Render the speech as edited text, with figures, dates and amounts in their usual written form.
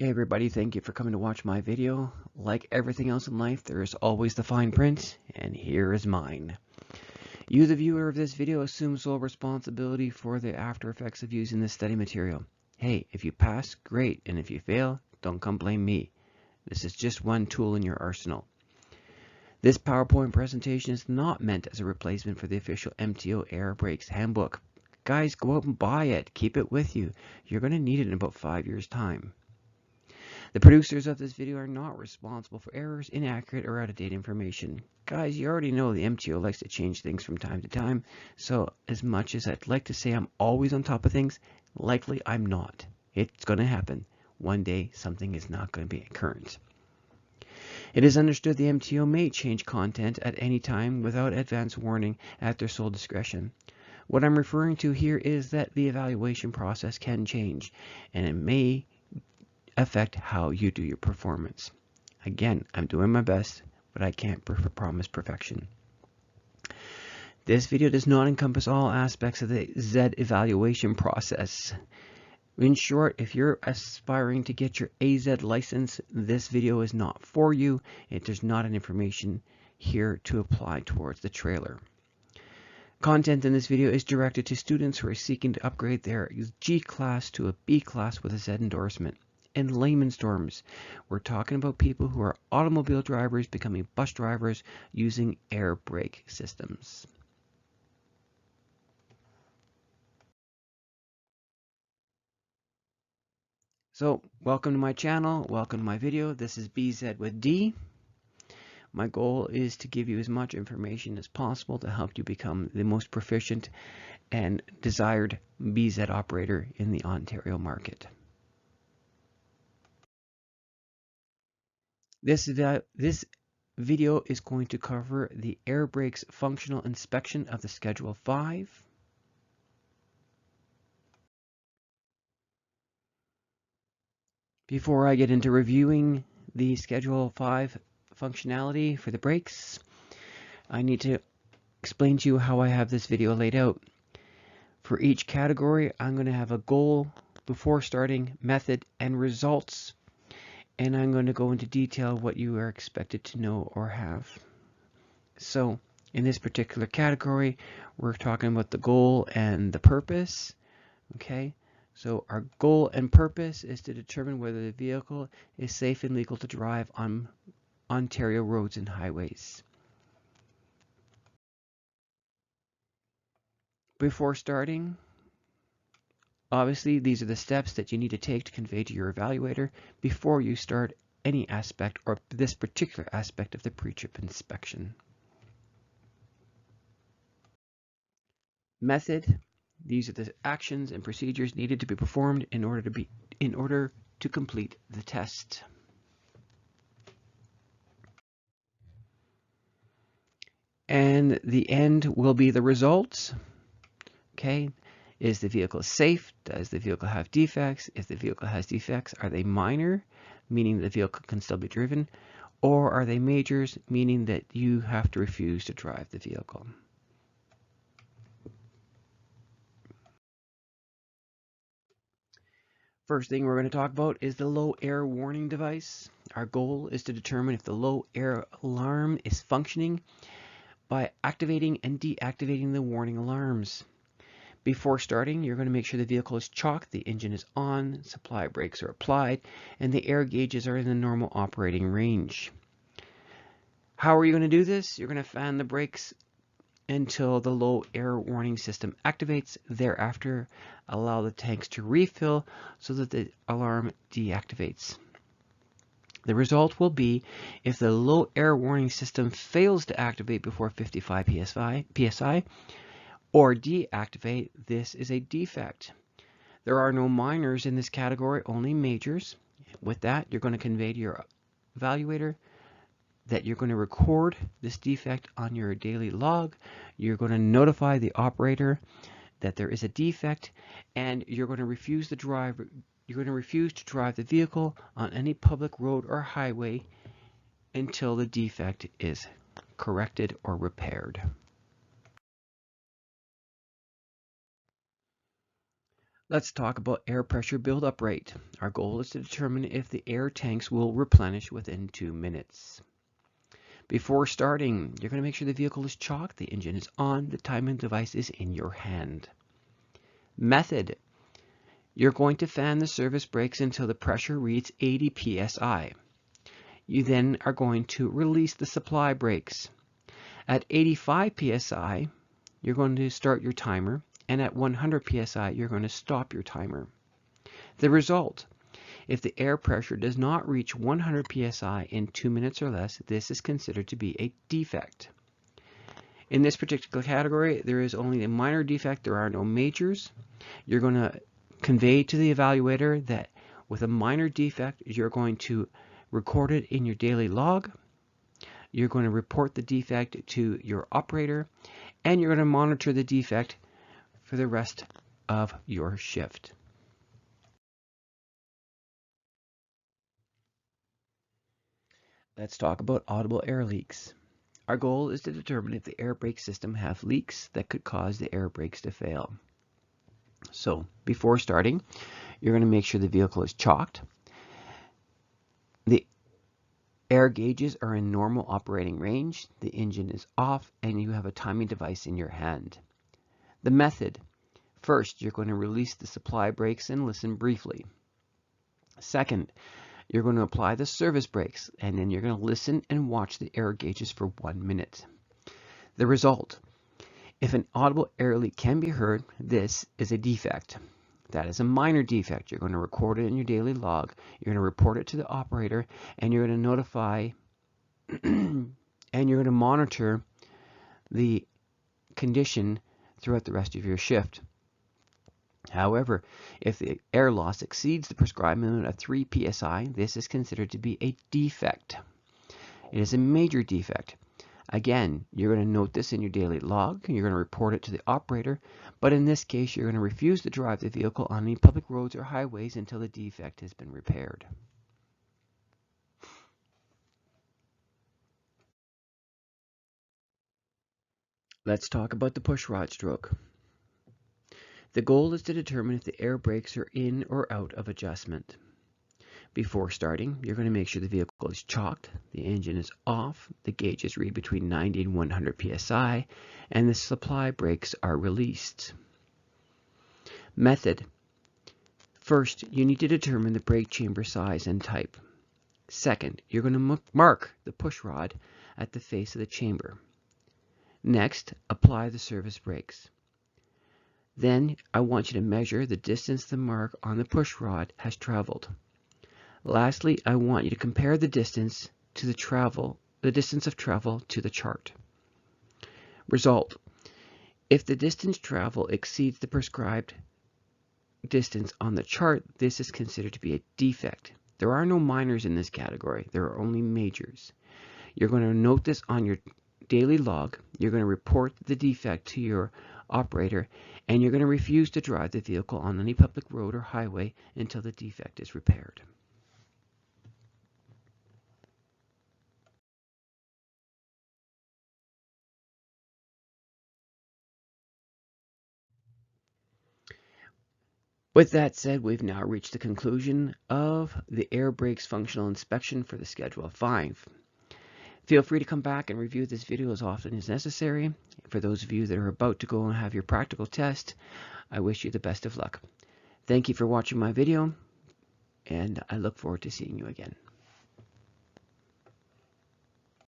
Hey everybody, thank you for coming to watch my video. Like everything else in life, there is always the fine print, and here is mine. You, the viewer of this video, assume sole responsibility for the after effects of using this study material. Hey, if you pass, great, and if you fail, don't come blame me. This is just one tool in your arsenal. This PowerPoint presentation is not meant as a replacement for the official MTO Air Brakes Handbook. Guys, go out and buy it. Keep it with you. You're going to need it in about 5 years' time. The producers of this video are not responsible for errors, inaccurate, or out-of-date information. Guys, you already know the MTO likes to change things from time to time, so as much as I'd like to say I'm always on top of things, likely I'm not. It's going to happen. One day, something is not going to be current. It is understood the MTO may change content at any time without advance warning at their sole discretion. What I'm referring to here is that the evaluation process can change, and it may affect how you do your performance. Again, I'm doing my best, but I can't promise perfection. This video does not encompass all aspects of the Z evaluation process. In short, if you're aspiring to get your AZ license, this video is not for you. There's not an information here to apply towards the trailer. Content in this video is directed to students who are seeking to upgrade their G class to a B class with a Z endorsement. In layman's terms, we're talking about people who are automobile drivers becoming bus drivers using air brake systems. So, welcome to my channel, welcome to my video. This is BZ with D. My goal is to give you as much information as possible to help you become the most proficient and desired BZ operator in the Ontario market. This video is going to cover the air brakes functional inspection of the Schedule 5. Before I get into reviewing the Schedule 5 functionality for the brakes, I need to explain to you how I have this video laid out. For each category, I'm going to have a goal, before starting, method, and results. And I'm going to go into detail what you are expected to know or have. So in this particular category, we're talking about the goal and the purpose. Okay, so our goal and purpose is to determine whether the vehicle is safe and legal to drive on Ontario roads and highways. Before starting, obviously, these are the steps that you need to take to convey to your evaluator before you start any aspect or this particular aspect of the pre-trip inspection. Method. These are the actions and procedures needed to be performed in order to complete the test. And the end will be the results. Okay. Is the vehicle safe? Does the vehicle have defects? If the vehicle has defects, are they minor, meaning the vehicle can still be driven? Or are they majors, meaning that you have to refuse to drive the vehicle? First thing we're going to talk about is the low air warning device. Our goal is to determine if the low air alarm is functioning by activating and deactivating the warning alarms. Before starting, you're going to make sure the vehicle is chocked, the engine is on, supply brakes are applied, and the air gauges are in the normal operating range. How are you going to do this? You're going to fan the brakes until the low air warning system activates. Thereafter, allow the tanks to refill so that the alarm deactivates. The result will be if the low air warning system fails to activate before 55 psi or deactivate, this is a defect. There are no minors in this category, only majors. With that, you're going to convey to your evaluator that you're going to record this defect on your daily log. You're going to notify the operator that there is a defect, and you're going to refuse to drive the vehicle on any public road or highway until the defect is corrected or repaired. Let's talk about air pressure buildup rate. Our goal is to determine if the air tanks will replenish within 2 minutes. Before starting, you're going to make sure the vehicle is chocked, the engine is on, the timing device is in your hand. Method. You're going to fan the service brakes until the pressure reads 80 psi. You then are going to release the supply brakes. At 85 psi, you're going to start your timer, and at 100 psi, you're going to stop your timer. The result: if the air pressure does not reach 100 psi in 2 minutes or less, this is considered to be a defect. In this particular category, there is only a minor defect. There are no majors. You're going to convey to the evaluator that with a minor defect, you're going to record it in your daily log. You're going to report the defect to your operator, and you're going to monitor the defect for the rest of your shift. Let's talk about audible air leaks. Our goal is to determine if the air brake system have leaks that could cause the air brakes to fail. So before starting, you're going to make sure the vehicle is chocked. The air gauges are in normal operating range, the engine is off, and you have a timing device in your hand. The method: first, you're going to release the supply brakes and listen briefly. Second, you're going to apply the service brakes, and then you're going to listen and watch the air gauges for 1 minute. The result: if an audible air leak can be heard, this is a defect. That is a minor defect. You're going to record it in your daily log. You're going to report it to the operator, and you're going to notify and you're going to monitor the condition throughout the rest of your shift. However, if the air loss exceeds the prescribed limit of 3 psi, this is considered to be a defect. It is a major defect. Again, you're going to note this in your daily log, and you're going to report it to the operator, but in this case, you're going to refuse to drive the vehicle on any public roads or highways until the defect has been repaired. Let's talk about the pushrod stroke. The goal is to determine if the air brakes are in or out of adjustment. Before starting, you're going to make sure the vehicle is chocked, the engine is off, the gauges read between 90 and 100 psi, and the supply brakes are released. Method: first, you need to determine the brake chamber size and type. Second, you're going to mark the pushrod at the face of the chamber. Next, apply the service brakes. Then, I want you to measure the distance the mark on the pushrod has traveled. Lastly, I want you to compare the distance of travel to the chart. Result: if the distance traveled exceeds the prescribed distance on the chart, this is considered to be a defect. There are no minors in this category. There are only majors. You're going to note this on your daily log. You're going to report the defect to your operator, and you're going to refuse to drive the vehicle on any public road or highway until the defect is repaired. With that said, we've now reached the conclusion of the air brakes functional inspection for the Schedule 5. Feel free to come back and review this video as often as necessary. For those of you that are about to go and have your practical test, I wish you the best of luck. Thank you for watching my video, and I look forward to seeing you again.